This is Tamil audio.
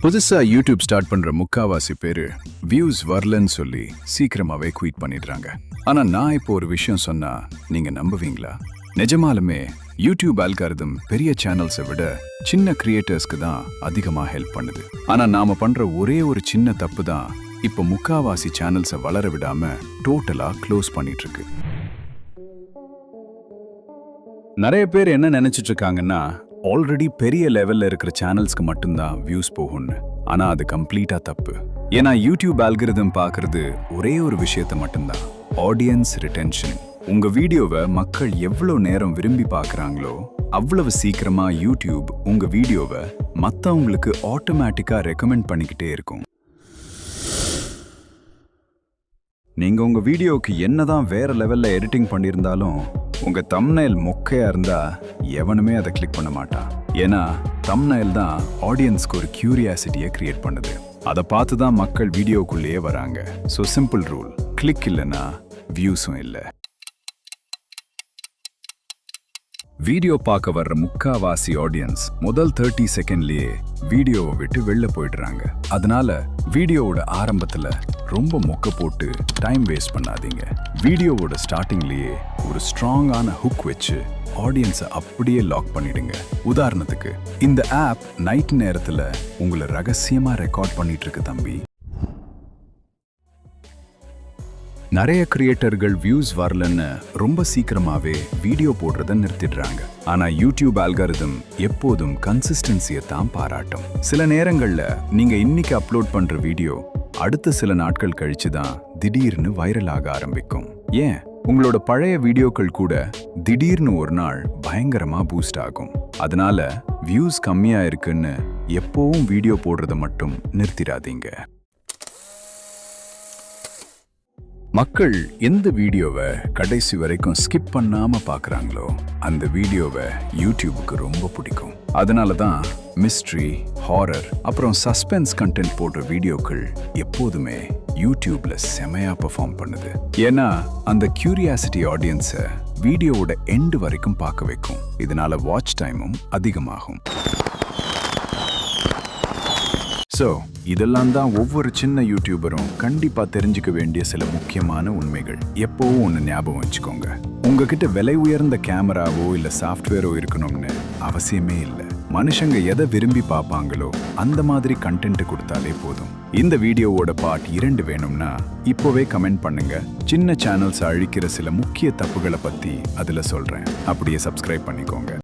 புதுசா யூடியூப் ஸ்டார்ட் பண்ற முக்காவாசி பேரு வியூஸ் வரலன்னு சொல்லி சீக்கிரமாவே குயிட் பண்ணிடுறாங்க. ஆனா நான் இப்போ ஒரு விஷயம் சொன்னா நீங்க நம்புவீங்களா? நிஜமாலுமே யூடியூப் அல்காரிதம் பெரிய சேனல்ஸை விட சின்ன கிரியேட்டர்ஸ்க்கு தான் அதிகமா ஹெல்ப் பண்ணுது. ஆனா நாம பண்ற ஒரே ஒரு சின்ன தப்பு தான் இப்போ முக்காவாசி சேனல்ஸை வளர விடாம டோட்டலா க்ளோஸ் பண்ணிட்டு இருக்கு. நிறைய பேர் என்ன நினைச்சிட்டு இருக்காங்கன்னா, ஆல்ரெடி பெரிய லெவல்ல இருக்கிற சேனல்ஸ்க்கு மட்டும்தான் வியூஸ் போகும்னு. ஆனா அது கம்ப்ளீட்டா தப்பு. ஏன்னா யூடியூப் அல்காரிதம் பார்க்கறது ஒரே ஒரு விஷயத்தை மட்டும்தான், ஆடியன்ஸ் ரிட்டென்ஷன். உங்க வீடியோவை மக்கள் எவ்வளவு நேரம் விரும்பி பார்க்கறாங்களோ அவ்வளவு சீக்கிரமா யூடியூப் உங்க வீடியோவை மத்தவங்களுக்கு ஆட்டோமேட்டிக்கா ரெக்கமெண்ட் பண்ணிக்கிட்டே இருக்கும். நீங்க உங்க வீடியோக்கு என்னதான் வேற லெவல்ல எடிட்டிங் பண்ணியிருந்தாலும் உங்க தம்ப்நெயில் மொக்கையா இருந்தா எவனுமே அதை கிளிக் பண்ண மாட்டான். ஏன்னா தம்ப்நெயில் தான் ஆடியன்ஸ்க்கு ஒரு கியூரியாசிட்டியை கிரியேட் பண்ணுது. அதை பார்த்து தான் மக்கள் வீடியோக்குள்ளேயே வராங்க. ஸோ சிம்பிள் ரூல், கிளிக் இல்லைன்னா வியூஸும் இல்லை. வீடியோ பார்க்க வர்ற முக்காவாசி ஆடியன்ஸ் முதல் 30 செகண்ட்லயே வீடியோவை விட்டு வெளில போயிடுறாங்க. அதனால வீடியோவோட ஆரம்பத்துல ரொம்ப மொக்க போட்டு டைம் வேஸ்ட் பண்ணாதீங்க. வீடியோவோட ஸ்டார்டிங்லயே ஒரு ஸ்ட்ராங்கான ஹுக் வச்சு ஆடியன்ஸை அப்படியே லாக் பண்ணிடுங்க. உதாரணத்துக்கு, இந்த ஆப் நைட் நேரத்துல உங்களை ரகசியமா ரெக்கார்ட் பண்ணிட்டு இருக்கு தம்பி. நிறைய கிரியேட்டர்கள் வியூஸ் வரலன்னு ரொம்ப சீக்கிரமாவே வீடியோ போடுறத நிறுத்திடுறாங்க. ஆனா யூடியூப் அல்காரிதம் எப்போதும் கன்சிஸ்டன்சியை தான் பாராட்டும். சில நேரங்கள்ல நீங்க இன்னைக்கு அப்லோட் பண்ற வீடியோ அடுத்த சில நாட்கள் கழிச்சு தான் திடீர்னு வைரல் ஆக ஆரம்பிக்கும். ஏன், உங்களோட பழைய வீடியோக்கள் கூட திடீர்னு ஒரு நாள் பயங்கரமா பூஸ்ட் ஆகும். அதனால வியூஸ் கம்மியா இருக்குன்னு எப்பவும் வீடியோ போடுறத மட்டும் நிறுத்திடாதீங்க. மக்கள் எந்த வீடியோவை கடைசி வரைக்கும் ஸ்கிப் பண்ணாம பார்க்கறாங்களோ அந்த வீடியோவை யூடியூபுக்கு ரொம்ப பிடிக்கும். அதனால தான் மிஸ்ட்ரி, ஹாரர் அப்புறம் சஸ்பென்ஸ் கண்டென்ட் போடுற வீடியோக்கள் எப்போதுமே யூடியூப்ல செமையா பெர்ஃபார்ம் பண்ணுது. ஏன்னா அந்த கியூரியாசிட்டி ஆடியன்ஸை வீடியோவோட எண்டு வரைக்கும் பார்க்க வைக்கும். இதனால வாட்ச் டைமும் அதிகமாகும். ஸோ இதெல்லாம் தான் ஒவ்வொரு சின்ன யூடியூபரும் கண்டிப்பா தெரிஞ்சுக்க வேண்டிய சில முக்கியமான உண்மைகள். எப்பவும் ஒன்று ஞாபகம் வச்சுக்கோங்க, உங்ககிட்ட விலை உயர்ந்த கேமராவோ இல்ல சாஃப்ட்வேரோ இருக்கணும்னு அவசியமே இல்லை. மனுஷங்க எதை விரும்பி பார்ப்பாங்களோ அந்த மாதிரி கண்டென்ட் கொடுத்தாலே போதும். இந்த வீடியோவோட பார்ட் 2 வேணும்னா இப்போவே கமெண்ட் பண்ணுங்க. சின்ன சேனல்ஸ் அழிக்கிற சில முக்கிய தப்புகளை பத்தி அதுல சொல்றேன். அப்படியே சப்ஸ்கிரைப் பண்ணிக்கோங்க.